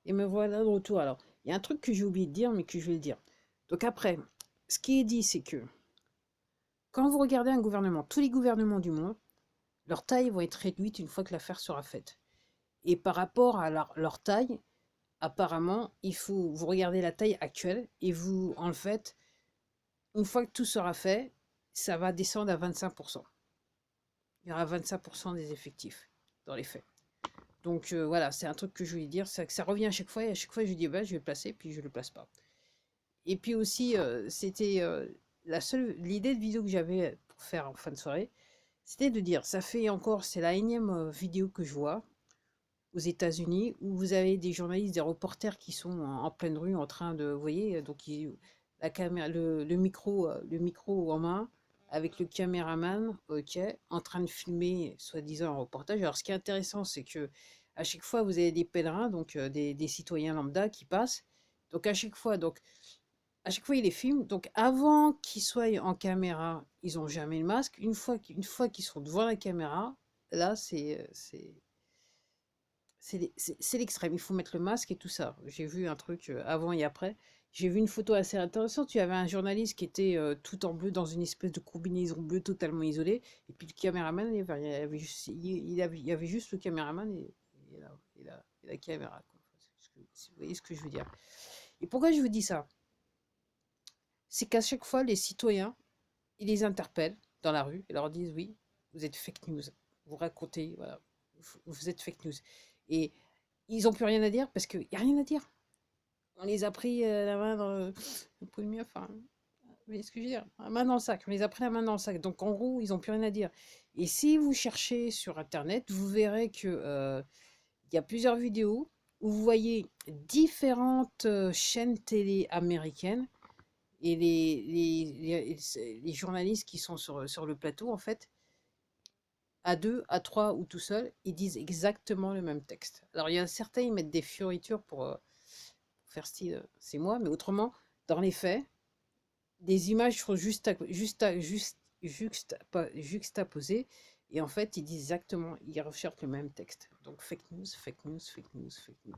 Et me voilà de retour. Alors, il y a un truc que j'ai oublié de dire, mais que je vais le dire. Donc après, ce qui est dit, c'est que quand vous regardez un gouvernement, tous les gouvernements du monde, leur taille vont être réduite une fois que l'affaire sera faite. Et par rapport à leur taille, apparemment, il faut vous regardez la taille actuelle et vous, en fait, une fois que tout sera fait, ça va descendre à 25%. Il y aura 25% des effectifs dans les faits. Donc voilà, c'est un truc que je voulais dire, c'est que ça revient à chaque fois, et à chaque fois je dis bah, je vais le placer, puis je le place pas. Et puis aussi, c'était la seule, l'idée de vidéo que j'avais pour faire en fin de soirée, c'était de dire, ça fait encore, c'est la énième vidéo que je vois aux États-Unis où vous avez des journalistes, des reporters qui sont en pleine rue en train de, vous voyez, donc la caméra, le micro en main avec le caméraman, ok, en train de filmer soi-disant un reportage. Alors ce qui est intéressant, c'est que à chaque fois vous avez des pèlerins, donc des citoyens lambda qui passent. Donc à chaque fois, ils les filment. Donc, avant qu'ils soient en caméra, ils n'ont jamais le masque. Une fois qu'ils sont devant la caméra, là, c'est l'extrême. Il faut mettre le masque et tout ça. J'ai vu un truc avant et après. J'ai vu une photo assez intéressante. Il y avait un journaliste qui était tout en bleu dans une espèce de combinaison bleue totalement isolée. Et puis le caméraman, il y avait juste le caméraman et la caméra, quoi. Vous voyez ce que je veux dire. Et pourquoi je vous dis ça? C'est qu'à chaque fois, les citoyens, ils les interpellent dans la rue et leur disent oui, vous êtes fake news, vous racontez, voilà, vous êtes fake news. Et ils n'ont plus rien à dire parce qu'il n'y a rien à dire. On les a pris la main dans le pot de mieux, enfin, vous voyez ce que je veux dire? La main dans le sac, on les a pris la main dans le sac. Donc en gros, ils n'ont plus rien à dire. Et si vous cherchez sur Internet, vous verrez que il y a plusieurs vidéos où vous voyez différentes chaînes télé américaines et les journalistes qui sont sur le plateau, en fait, à deux, à trois ou tout seul, ils disent exactement le même texte. Alors, il y a certains, ils mettent des fioritures pour faire style, c'est moi, mais autrement, dans les faits, des images sont juxtaposées, et en fait, ils disent exactement, ils recherchent le même texte. Donc, fake news, fake news, fake news, fake news.